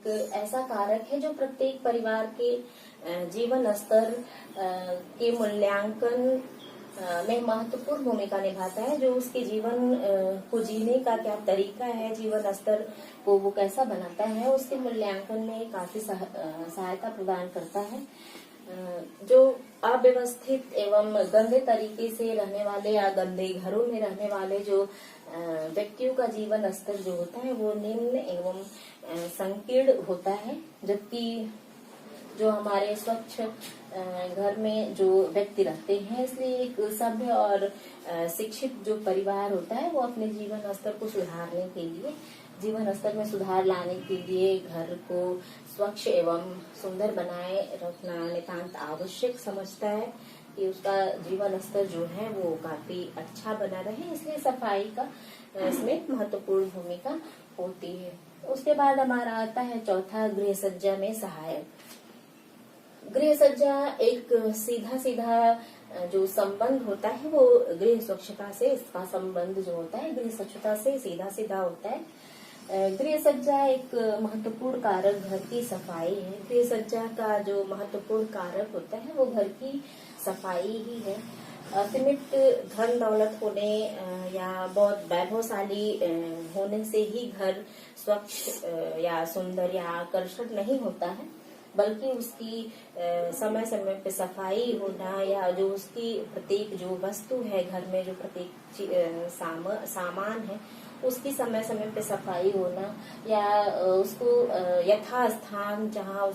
एक ऐसा कारक है जो प्रत्येक परिवार के जीवन स्तर के मूल्यांकन में महत्वपूर्ण भूमिका निभाता है। जो उसके जीवन को जीने का क्या तरीका है, जीवन स्तर को वो कैसा बनाता है, उसके मूल्यांकन में काफी सहायता प्रदान करता है। जो अव्यवस्थित एवं गंदे तरीके से रहने वाले या गंदे घरों में रहने वाले जो व्यक्तियों का जीवन स्तर जो होता है वो निम्न एवं संकीर्ण होता है, जबकि जो हमारे स्वच्छ घर में जो व्यक्ति रहते हैं, इसलिए एक सभ्य और शिक्षित जो परिवार होता है वो अपने जीवन स्तर को सुधारने के लिए, जीवन स्तर में सुधार लाने के लिए घर को स्वच्छ एवं सुंदर बनाए रखना नितांत आवश्यक समझता है कि उसका जीवन स्तर जो है वो काफी अच्छा बना रहे। इसलिए सफाई का इसमें महत्वपूर्ण भूमिका होती है। उसके बाद हमारा आता है चौथा, गृह सज्जा में सहायक। गृह सज्जा एक सीधा सीधा जो संबंध होता है वो गृह स्वच्छता से, इसका संबंध जो होता है गृह स्वच्छता से सीधा सीधा होता है। गृह सज्जा एक महत्वपूर्ण कारक घर की सफाई है। गृह सज्जा का जो महत्वपूर्ण कारक होता है वो घर की सफाई ही है। सीमित धन दौलत होने या बहुत वैभवशाली होने से ही घर स्वच्छ या सुंदर या आकर्षक नहीं होता है, बल्कि उसकी समय समय पे सफाई होना या जो उसकी प्रत्येक जो वस्तु है घर में, जो प्रत्येक सामान है उसकी समय समय पे सफाई होना या उसको यथास्थान जहाँ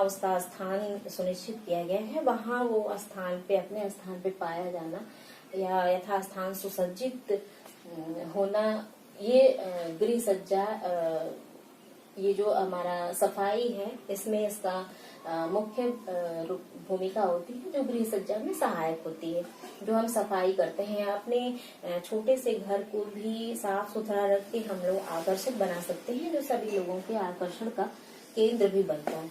उसका स्थान सुनिश्चित किया गया है वहाँ वो स्थान पे, अपने स्थान पे पाया जाना या यथास्थान सुसज्जित होना, ये गृह सज्जा, ये जो हमारा सफाई है इसमें इसका मुख्य भूमिका होती है, जो गृह सज्जा में सहायक होती है। जो हम सफाई करते हैं अपने छोटे से घर को भी साफ सुथरा रख के हम लोग आकर्षक बना सकते हैं, जो सभी लोगों के आकर्षण का केंद्र भी बनता है।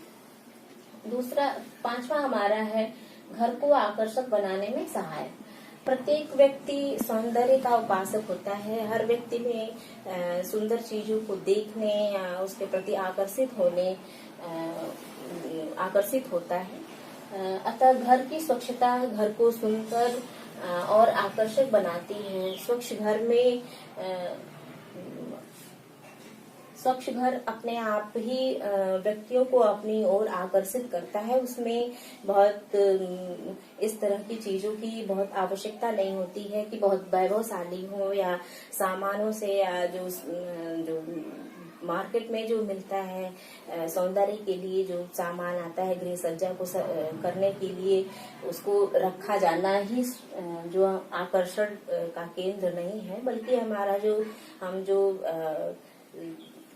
दूसरा, पांचवा हमारा है घर को आकर्षक बनाने में सहायक। प्रत्येक व्यक्ति सौंदर्य का उपासक होता है। हर व्यक्ति में सुंदर चीजों को देखने या उसके प्रति आकर्षित होता है। अतः घर की स्वच्छता घर को सुंदर और आकर्षक बनाती है। स्वच्छ घर अपने आप ही व्यक्तियों को अपनी ओर आकर्षित करता है। उसमें बहुत इस तरह की चीजों की बहुत आवश्यकता नहीं होती है कि बहुत वैभवशाली हो या सामानों से, या जो मार्केट में जो मिलता है सौंदर्य के लिए जो सामान आता है गृह सज्जा को करने के लिए, उसको रखा जाना ही जो आकर्षण का केंद्र नहीं है, बल्कि हमारा हम जो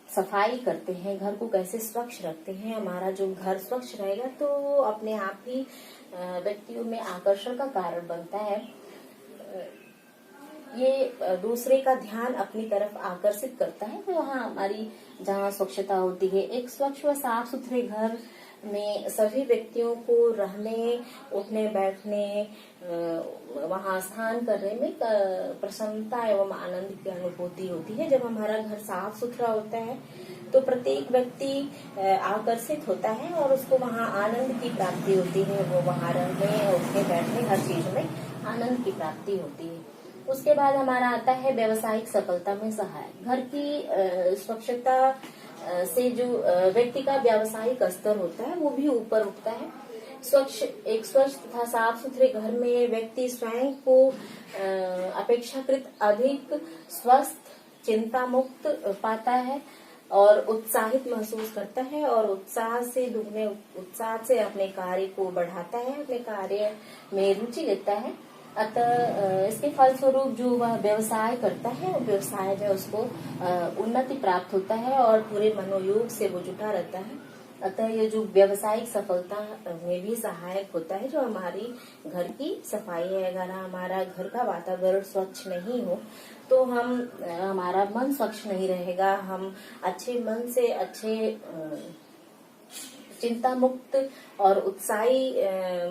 सफाई करते हैं, घर को कैसे स्वच्छ रखते हैं, हमारा जो घर स्वच्छ रहेगा तो अपने आप ही व्यक्तियों में आकर्षण का कारण बनता है। ये दूसरे का ध्यान अपनी तरफ आकर्षित करता है। तो वहाँ हमारी जहाँ स्वच्छता होती है, एक स्वच्छ व साफ सुथरे घर में सभी व्यक्तियों को रहने, उठने, बैठने, वहाँ स्नान करने में प्रसन्नता एवं आनंद की अनुभूति होती है। जब हमारा घर साफ सुथरा होता है तो प्रत्येक व्यक्ति आकर्षित होता है और उसको वहाँ आनंद की प्राप्ति होती है। वो वहाँ रहने, उठने, बैठने, हर चीज में आनंद की प्राप्ति होती है। उसके बाद हमारा आता है व्यवसायिक सफलता में सहायक। घर की स्वच्छता से जो व्यक्ति का व्यावसायिक स्तर होता है वो भी ऊपर उठता है। एक स्वच्छ तथा साफ सुथरे घर में व्यक्ति स्वयं को अपेक्षाकृत अधिक स्वस्थ, चिंता मुक्त पाता है और उत्साहित महसूस करता है और उत्साह से अपने कार्य को बढ़ाता है, अपने कार्य में रुचि लेता है। अतः इसके फलस्वरूप जो वह व्यवसाय करता है, व्यवसाय में उसको उन्नति प्राप्त होता है और पूरे मनोयोग से वो जुटा रहता है। अतः ये जो व्यवसायिक सफलता में भी सहायक होता है, जो हमारी घर की सफाई है। अगर हमारा घर का वातावरण स्वच्छ नहीं हो तो हमारा मन स्वच्छ नहीं रहेगा। हम अच्छे मन से अच्छे चिंता मुक्त और उत्साही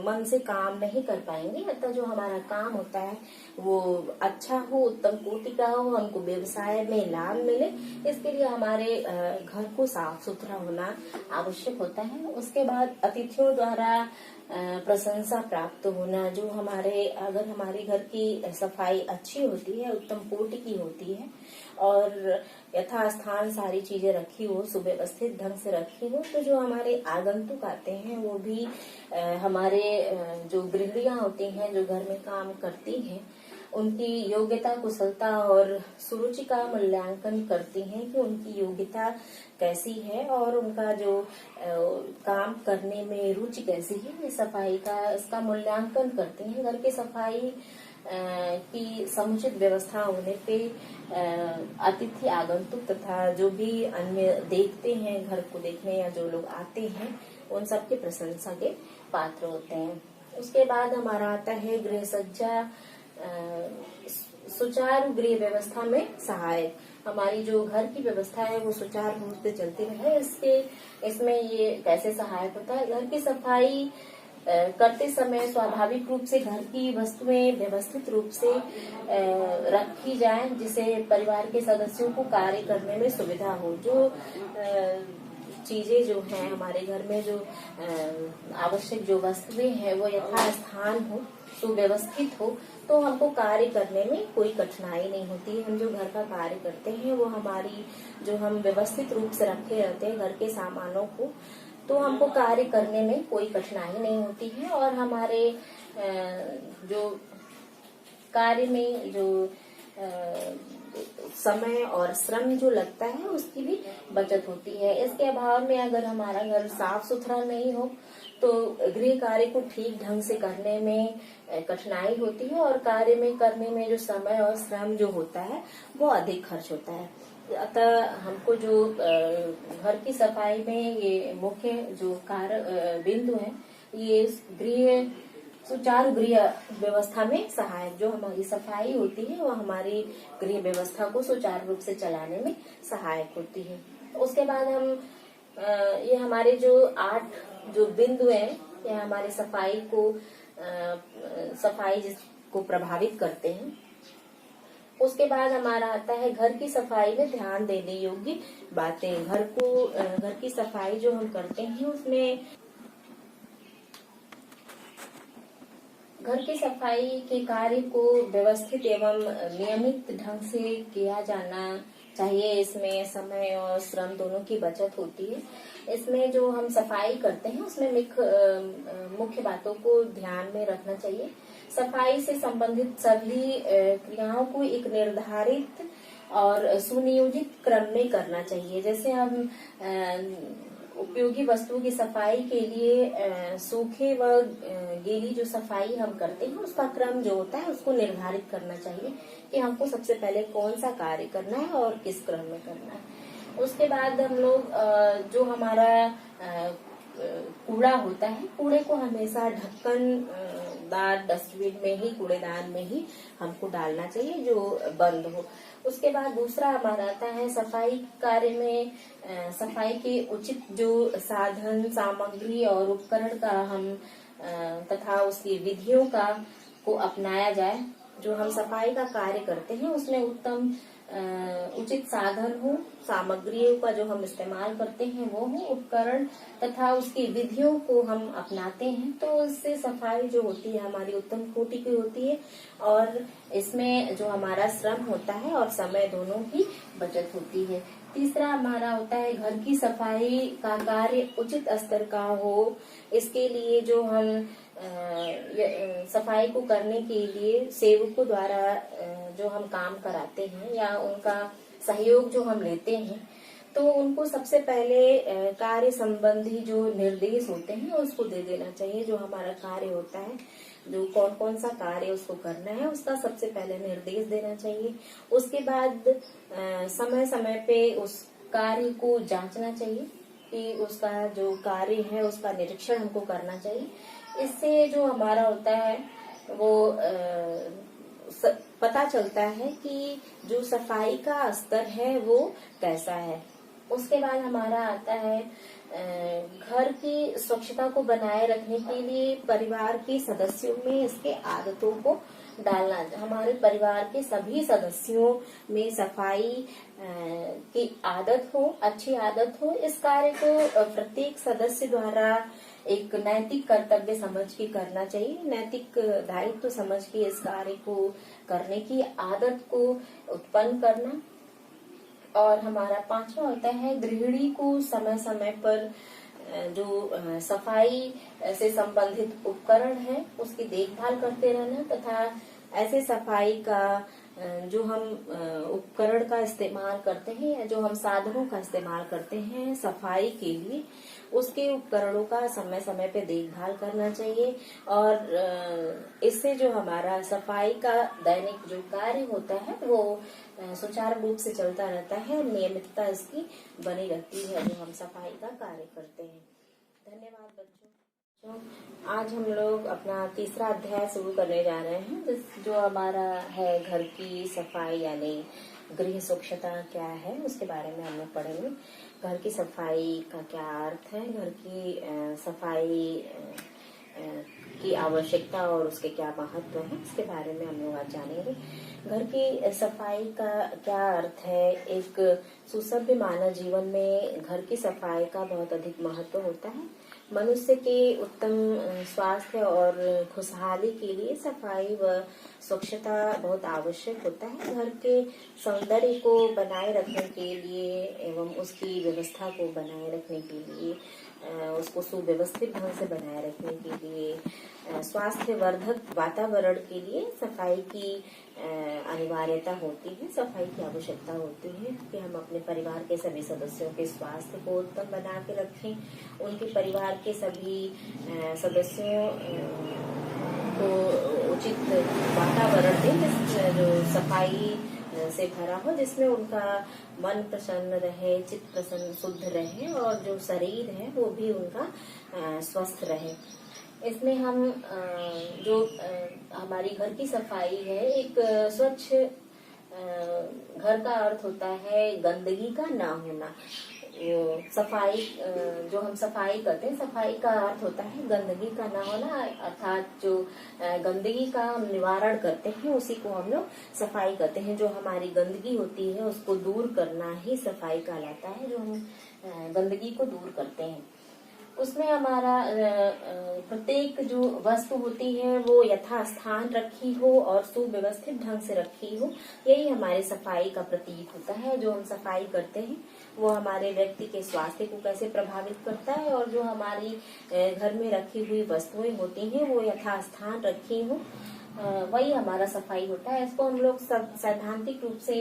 मन से काम नहीं कर पाएंगे। अतः जो हमारा काम होता है वो अच्छा हो, उत्तम कोटि का हो, हमको व्यवसाय में लाभ मिले, इसके लिए हमारे घर को साफ सुथरा होना आवश्यक होता है। उसके बाद अतिथियों द्वारा प्रशंसा प्राप्त होना, जो अगर हमारे घर की सफाई अच्छी होती है, उत्तम कोटि की होती है और यथास्थान सारी चीजें रखी हो, सुव्यवस्थित ढंग से रखी हो, तो जो हमारे आगंतुक आते हैं वो भी हमारे जो गृहिणियां होती हैं, जो घर में काम करती हैं, उनकी योग्यता, कुशलता और सुरुचि का मूल्यांकन करती हैं कि उनकी योग्यता कैसी है और उनका जो काम करने में रुचि कैसी है। ये सफाई का इसका मूल्यांकन करते हैं। घर की सफाई की समुचित व्यवस्था होने पे अतिथि, आगंतुक तथा जो भी अन्य देखते हैं, घर को देखने या जो लोग आते हैं, उन सबके प्रशंसा के पात्र होते हैं। उसके बाद हमारा आता है गृह सज्जा सुचारू गृह व्यवस्था में सहायक। हमारी जो घर की व्यवस्था है वो सुचारू रूप से चलती रहे, इसमें ये कैसे सहायक होता है। घर की सफाई करते समय स्वाभाविक रूप से घर की वस्तुएं व्यवस्थित रूप से रखी जाएं, जिससे परिवार के सदस्यों को कार्य करने में सुविधा हो। जो चीजें जो हैं हमारे घर में, जो आवश्यक जो वस्तुएं हैं वो यथास्थान हो, सुव्यवस्थित हो, तो हमको कार्य करने में कोई कठिनाई नहीं होती है। हम जो घर का कार्य करते हैं वो जो हम व्यवस्थित रूप से रखे रहते हैं घर के सामानों को, तो हमको कार्य करने में कोई कठिनाई नहीं होती है और हमारे जो कार्य में जो समय और श्रम जो लगता है उसकी भी बचत होती है। इसके अभाव में अगर हमारा घर साफ सुथरा नहीं हो तो गृह कार्य को ठीक ढंग से करने में कठिनाई होती है और कार्य में करने में जो समय और श्रम जो होता है वो अधिक खर्च होता है। अतः हमको जो घर की सफाई में ये मुख्य जो कार्य बिंदु है, ये सुचारू गृह व्यवस्था में सहायक, जो हमारी सफाई होती है वो हमारी गृह व्यवस्था को सुचारू रूप से चलाने में सहायक होती है। उसके बाद हम ये हमारे जो 8 जो बिंदु हैं, ये हमारे सफाई जिसको प्रभावित करते हैं। उसके बाद हमारा आता है घर की सफाई में ध्यान देने योग्य बातें। घर की सफाई जो हम करते हैं उसमें घर की सफाई के कार्य को व्यवस्थित एवं नियमित ढंग से किया जाना चाहिए। इसमें समय और श्रम दोनों की बचत होती है। इसमें जो हम सफाई करते हैं उसमें मुख्य बातों को ध्यान में रखना चाहिए। सफाई से संबंधित सभी क्रियाओं को एक निर्धारित और सुनियोजित क्रम में करना चाहिए। जैसे हम उपयोगी वस्तुओं की सफाई के लिए सूखे व गीली जो सफाई हम करते हैं उसका क्रम जो होता है उसको निर्धारित करना चाहिए कि हमको सबसे पहले कौन सा कार्य करना है और किस क्रम में करना है। उसके बाद हम लोग जो हमारा कूड़ा होता है, कूड़े को हमेशा ढक्कनदार डस्टबिन में ही, कूड़ेदान में ही हमको डालना चाहिए जो बंद हो। उसके बाद दूसरा हमारा आता है सफाई कार्य में सफाई के उचित जो साधन, सामग्री और उपकरण का हम तथा उसकी विधियों को अपनाया जाए। जो हम सफाई का कार्य करते हैं उसमें उत्तम उचित साधन हो, सामग्रियों का जो हम इस्तेमाल करते हैं वो हो, उपकरण तथा उसकी विधियों को हम अपनाते हैं, तो इससे सफाई जो होती है हमारी उत्तम कोटि की होती है और इसमें जो हमारा श्रम होता है और समय दोनों की बचत होती है। तीसरा हमारा होता है घर की सफाई का कार्य उचित स्तर का हो। इसके लिए जो हम सफाई को करने के लिए सेवकों द्वारा जो हम काम कराते हैं या उनका सहयोग जो हम लेते हैं, तो उनको सबसे पहले कार्य संबंधी जो निर्देश होते हैं उसको दे देना चाहिए। जो हमारा कार्य होता है, जो कौन कौन सा कार्य उसको करना है उसका सबसे पहले निर्देश देना चाहिए। उसके बाद समय समय पे उस कार्य को जांचना चाहिए कि उसका जो कार्य है उसका निरीक्षण हमको करना चाहिए। इससे जो हमारा होता है वो पता चलता है कि जो सफाई का स्तर है वो कैसा है। उसके बाद हमारा आता है घर की स्वच्छता को बनाए रखने के लिए परिवार के सदस्यों में इसके आदतों को डालना। हमारे परिवार के सभी सदस्यों में सफाई की आदत हो, अच्छी आदत हो। इस कार्य को प्रत्येक सदस्य द्वारा एक नैतिक कर्तव्य समझ के करना चाहिए, नैतिक दायित्व समझ के इस कार्य को करने की आदत को उत्पन्न करना। और हमारा 5वां होता है गृहिणी को समय समय पर जो सफाई से संबंधित उपकरण है उसकी देखभाल करते रहना, तथा ऐसे सफाई का जो हम उपकरण का इस्तेमाल करते हैं या जो हम साधनों का इस्तेमाल करते हैं सफाई के लिए, उसके उपकरणों का समय समय पे देखभाल करना चाहिए। और इससे जो हमारा सफाई का दैनिक जो कार्य होता है वो सुचारू रूप से चलता रहता है और नियमितता इसकी बनी रहती है जो हम सफाई का कार्य करते हैं। धन्यवाद बच्चों। आज हम लोग अपना तीसरा अध्याय शुरू करने जा रहे हैं, जो हमारा है घर की सफाई यानी गृह स्वच्छता क्या है उसके बारे में हम लोग पढ़ेंगे। घर की सफाई का क्या अर्थ है, घर की सफाई की आवश्यकता और उसके क्या महत्व है, इसके बारे में हम लोग आज जानेंगे। घर की सफाई का क्या अर्थ है। एक सुसभ्य मानव जीवन में घर की सफाई का बहुत अधिक महत्व होता है। मनुष्य के उत्तम स्वास्थ्य और खुशहाली के लिए सफाई व स्वच्छता बहुत आवश्यक होता है। घर के सौंदर्य को बनाए रखने के लिए एवं उसकी व्यवस्था को बनाए रखने के लिए, उसको सुव्यवस्थित ढंग से बनाए रखने के लिए, स्वास्थ्यवर्धक वातावरण के लिए सफाई की अनिवार्यता होती है, सफाई की आवश्यकता होती है कि हम अपने परिवार के सभी सदस्यों के स्वास्थ्य को उत्तम बना के रखें, उनके परिवार के सभी सदस्यों को उचित वातावरण दें जो सफाई से भरा हो, जिसमें उनका मन प्रसन्न रहे, चित्त प्रसन्न शुद्ध रहे और जो शरीर है वो भी उनका स्वस्थ रहे। इसमें हम जो हमारी घर की सफाई है, एक स्वच्छ घर का अर्थ होता है गंदगी का ना होना। सफाई जो हम सफाई करते हैं, सफाई का अर्थ होता है गंदगी का ना होना, अर्थात जो गंदगी का हम निवारण करते हैं उसी को हम लोग सफाई करते हैं। जो हमारी गंदगी होती है उसको दूर करना ही सफाई कहलाता है, जो हम गंदगी को दूर करते हैं। उसमें हमारा प्रत्येक जो वस्तु होती है वो यथास्थान रखी हो और सुव्यवस्थित ढंग से रखी हो, यही हमारी सफाई का प्रतीक होता है। जो हम सफाई करते हैं वो हमारे व्यक्ति के स्वास्थ्य को कैसे प्रभावित करता है, और जो हमारी घर में रखी हुई वस्तुएं होती हैं वो यथास्थान रखी हो, वही हमारा सफाई होता है। इसको हम लोग सैद्धांतिक रूप से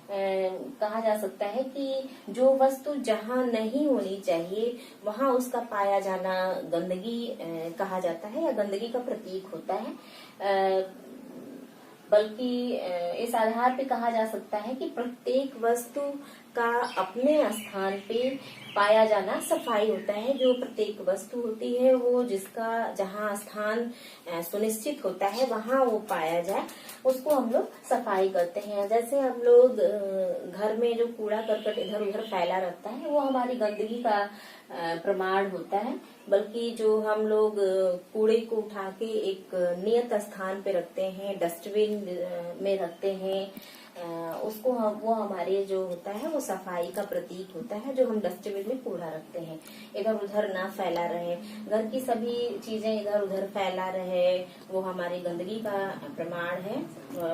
कहा जा सकता है कि जो वस्तु जहाँ नहीं होनी चाहिए वहाँ उसका पाया जाना गंदगी कहा जाता है या गंदगी का प्रतीक होता है। बल्कि इस आधार पे कहा जा सकता है कि प्रत्येक वस्तु का अपने स्थान पे पाया जाना सफाई होता है। जो प्रत्येक वस्तु होती है वो जिसका जहाँ स्थान सुनिश्चित होता है वहाँ वो पाया जाए, उसको हम लोग सफाई करते हैं। जैसे हम लोग घर में जो कूड़ा करकट इधर उधर फैला रहता है वो हमारी गंदगी का प्रमाण होता है। बल्कि जो हम लोग कूड़े को उठा के एक नियत स्थान पे रखते हैं, डस्टबिन में रखते हैं, उसको वो हमारे जो होता है वो सफाई का प्रतीक होता है। जो हम डस्टबिन में कूड़ा रखते हैं इधर उधर ना फैला रहे, घर की सभी चीजें इधर उधर फैला रहे, वो हमारी गंदगी का प्रमाण है।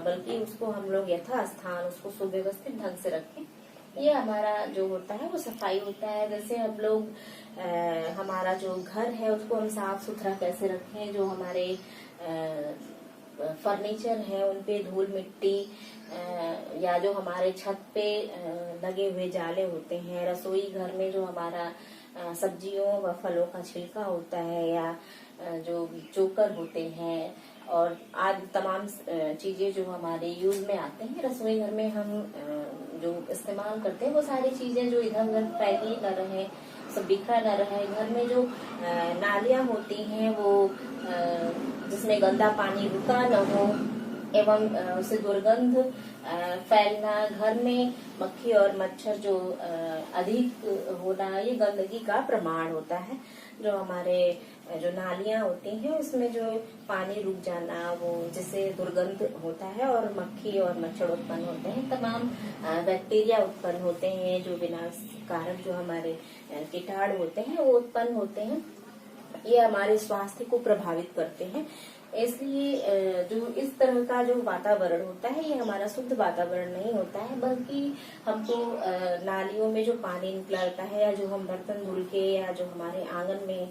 बल्कि उसको हम लोग यथास्थान उसको सुव्यवस्थित ढंग से रखें, ये हमारा जो होता है वो सफाई होता है। जैसे हम लोग हमारा जो घर है उसको हम साफ सुथरा कैसे रखें, जो हमारे फर्नीचर है उनपे धूल मिट्टी या जो हमारे छत पे लगे हुए जाले होते हैं, रसोई घर में जो हमारा सब्जियों व फलों का छिलका होता है या जो चोकर होते हैं और आज तमाम चीजें जो हमारे यूज में आते हैं रसोई घर में हम जो इस्तेमाल करते हैं, वो सारी चीजें जो इधर उधर फैली न रहे, सब बिखरा न रहे। घर में जो नालियां होती हैं वो जिसमें गंदा पानी रुका न हो, एवं उससे दुर्गंध फैलना, घर में मक्खी और मच्छर जो अधिक होना, ये गंदगी का प्रमाण होता है। जो हमारे जो नालियां होती हैं उसमें जो पानी रुक जाना, वो जिससे दुर्गंध होता है और मक्खी और मच्छर उत्पन्न होते हैं, तमाम बैक्टीरिया उत्पन्न होते हैं, जो विनाशकारक जो हमारे कीटाणु होते हैं वो उत्पन्न होते हैं। ये हमारे स्वास्थ्य को प्रभावित करते हैं। इसलिए जो इस तरह का जो वातावरण होता है ये हमारा शुद्ध वातावरण नहीं होता है, बल्कि हमको नालियों में जो पानी निकलता है या जो हम बर्तन धुल के या जो हमारे आंगन में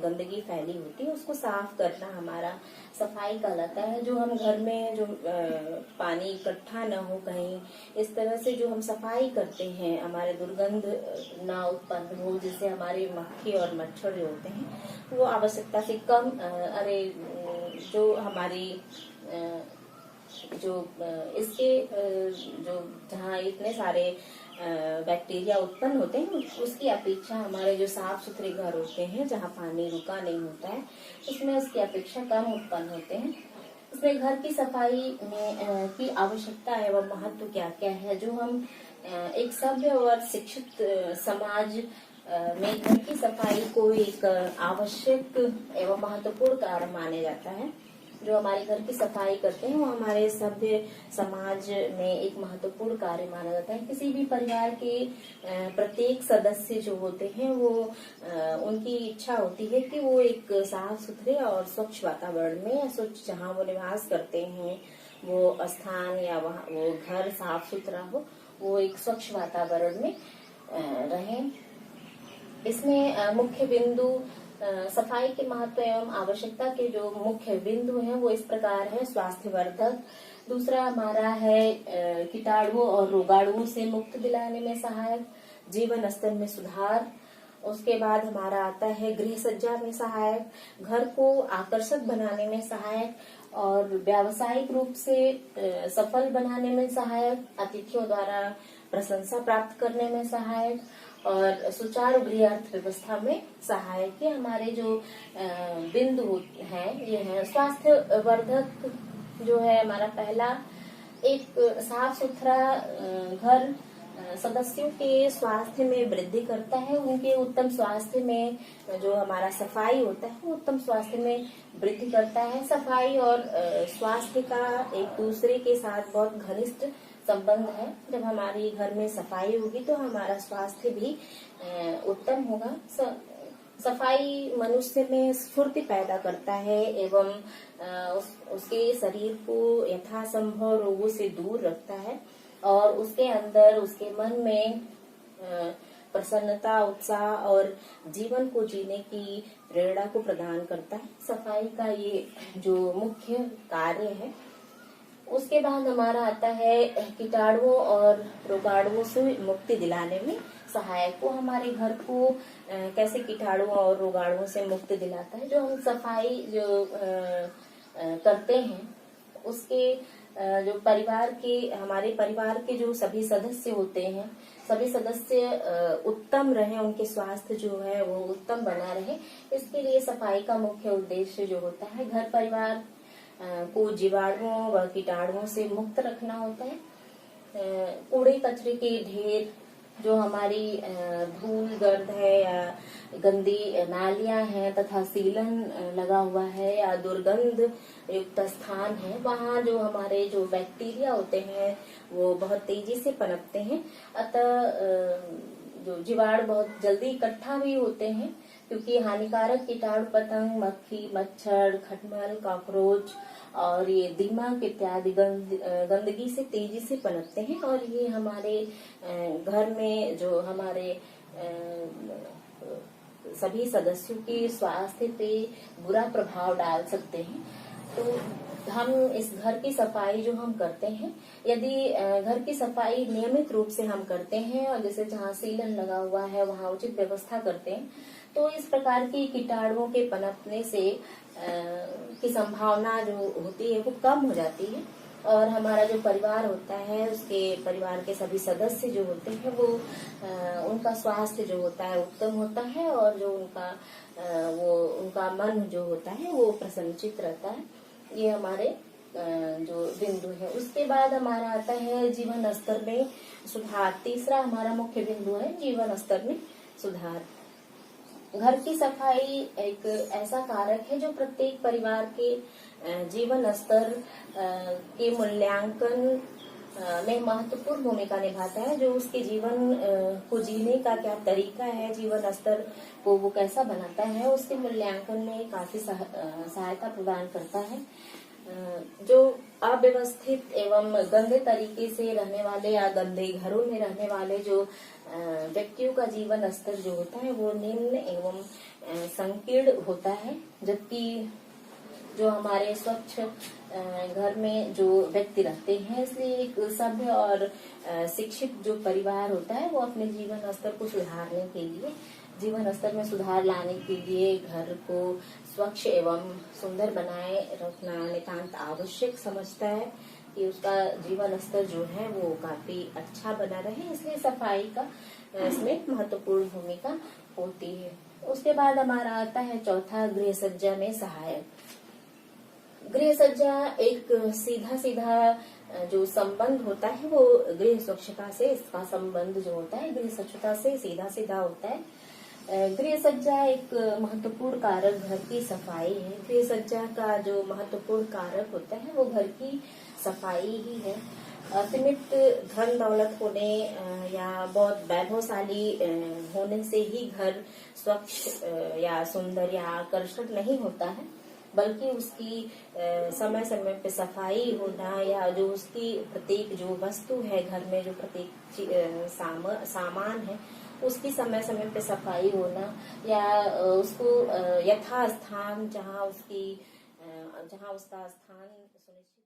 गंदगी फैली होती है उसको साफ करना हमारा सफाई कहलाता है। जो हम घर में जो पानी इकट्ठा न हो कहीं, इस तरह से जो हम सफाई करते हैं, हमारे दुर्गंध ना उत्पन्न हो, जिससे हमारे मक्खी और मच्छर जो होते हैं वो आवश्यकता से कम जो हमारी जो इसके जो जहाँ इतने सारे बैक्टीरिया उत्पन्न होते हैं उसकी अपेक्षा हमारे जो साफ सुथरे घर होते हैं जहाँ पानी रुका नहीं होता है उसमें उसकी अपेक्षा कम उत्पन्न होते हैं। इसमें घर की सफाई में की आवश्यकता एवं महत्व क्या क्या है, जो हम एक सभ्य और शिक्षित समाज में घर की सफाई को एक आवश्यक एवं महत्वपूर्ण कार्य माना जाता है। जो हमारे घर की सफाई करते हैं वो हमारे सभ्य समाज में एक महत्वपूर्ण कार्य माना जाता है। किसी भी परिवार के प्रत्येक सदस्य जो होते हैं वो उनकी इच्छा होती है कि वो एक साफ सुथरे और स्वच्छ वातावरण में या स्वच्छ जहाँ वो निवास करते हैं वो स्थान या वहाँ वो घर साफ सुथरा हो, वो एक स्वच्छ वातावरण में रहे। इसमें मुख्य बिंदु सफाई के महत्व एवं आवश्यकता के जो मुख्य बिंदु हैं वो इस प्रकार है। स्वास्थ्यवर्धक, दूसरा हमारा है कीटाणुओं और रोगाणुओं से मुक्त दिलाने में सहायक, जीवन स्तर में सुधार, उसके बाद हमारा आता है गृह सज्जा में सहायक, घर को आकर्षक बनाने में सहायक और व्यावसायिक रूप से सफल बनाने में सहायक, अतिथियों द्वारा प्रशंसा प्राप्त करने में सहायक और सुचारू गृह अर्थव्यवस्था में सहायक। ये हमारे जो बिंदु हैं ये है। स्वास्थ्य वर्धक जो है हमारा पहला, एक साफ सुथरा घर सदस्यों के स्वास्थ्य में वृद्धि करता है, उनके उत्तम स्वास्थ्य में जो हमारा सफाई होता है वो उत्तम स्वास्थ्य में वृद्धि करता है। सफाई और स्वास्थ्य का एक दूसरे के साथ बहुत घनिष्ठ संबंध है। जब हमारी घर में सफाई होगी तो हमारा स्वास्थ्य भी उत्तम होगा। सफाई मनुष्य में स्फूर्ति पैदा करता है एवं उसके शरीर को यथासंभव रोगों से दूर रखता है और उसके अंदर उसके मन में प्रसन्नता, उत्साह और जीवन को जीने की प्रेरणा को प्रदान करता है। सफाई का ये जो मुख्य कार्य है। उसके बाद हमारा आता है कीटाणुओं और रोगाणुओं से मुक्ति दिलाने में सहायक। वो हमारे घर को कैसे कीटाणुओं और रोगाणुओं से मुक्ति दिलाता है। जो हम सफाई जो करते हैं उसके जो परिवार के हमारे परिवार के जो सभी सदस्य होते हैं, सभी सदस्य उत्तम रहे, उनके स्वास्थ्य जो है वो उत्तम बना रहे, इसके लिए सफाई का मुख्य उद्देश्य जो होता है घर परिवार को जीवाणुओं व कीटाणुओं से मुक्त रखना होता है। कूड़े कचरे के ढेर, जो हमारी धूल गर्द है या गंदी नालियां हैं तथा सीलन लगा हुआ है या दुर्गंध युक्त स्थान है, वहाँ जो हमारे जो बैक्टीरिया होते हैं वो बहुत तेजी से पनपते हैं। अतः जो जीवाणु बहुत जल्दी इकट्ठा भी होते हैं क्योंकि हानिकारक कीटाणु पतंग, मक्खी, मच्छर, खटमल, कॉकरोच और ये दीमक इत्यादि गंदगी से तेजी से पनपते हैं और ये हमारे घर में जो हमारे सभी सदस्यों के स्वास्थ्य पे बुरा प्रभाव डाल सकते हैं। तो हम इस घर की सफाई जो हम करते हैं, यदि घर की सफाई नियमित रूप से हम करते हैं और जैसे जहाँ सीलन लगा हुआ है वहाँ उचित व्यवस्था करते हैं तो इस प्रकार की कीटाणुओं के पनपने से की संभावना जो होती है वो कम हो जाती है और हमारा जो परिवार होता है उसके परिवार के सभी सदस्य जो होते हैं वो उनका स्वास्थ्य जो होता है उत्तम होता है और जो उनका मन जो होता है वो प्रसन्नचित रहता है। ये हमारे जो बिंदु है। उसके बाद हमारा आता है जीवन स्तर में सुधार। तीसरा हमारा मुख्य बिंदु है जीवन स्तर में सुधार। घर की सफाई एक ऐसा कारक है जो प्रत्येक परिवार के जीवन स्तर के मूल्यांकन में महत्वपूर्ण भूमिका निभाता है। जो उसके जीवन को जीने का क्या तरीका है, जीवन स्तर को वो कैसा बनाता है, उसके मूल्यांकन में काफी सहायता प्रदान करता है। जो अव्यवस्थित एवं गंदे तरीके से रहने वाले या गंदे घरों में रहने वाले जो व्यक्तियों का जीवन स्तर जो होता है वो निम्न एवं संकीर्ण होता है। जबकि जो हमारे स्वच्छ घर में जो व्यक्ति रहते हैं, इसलिए एक सभ्य और शिक्षित जो परिवार होता है वो अपने जीवन स्तर को सुधारने के लिए, जीवन स्तर में सुधार लाने के लिए घर को स्वच्छ एवं सुंदर बनाए रखना नितांत आवश्यक समझता है कि उसका जीवन स्तर जो है वो काफी अच्छा बना रहे। इसलिए सफाई का इसमें महत्वपूर्ण भूमिका होती है। उसके बाद हमारा आता है चौथा, गृह सज्जा में सहायक। गृह सज्जा एक सीधा जो संबंध होता है वो गृह स्वच्छता से, इसका संबंध जो होता है गृह स्वच्छता से सीधा होता है। गृह सज्जा एक महत्वपूर्ण कारक घर की सफाई है। गृह सज्जा का जो महत्वपूर्ण कारक होता है वो घर की सफाई ही है। असीमित धन दौलत होने या बहुत वैभवशाली होने से ही घर स्वच्छ या सुंदर या आकर्षक नहीं होता है, बल्कि उसकी समय समय पे सफाई होना या जो उसकी प्रत्येक जो वस्तु है घर में, जो प्रत्येक सामान है उसकी समय समय पे सफाई होना या उसको यथास्थान जहाँ उसका स्थान सुनिश्चित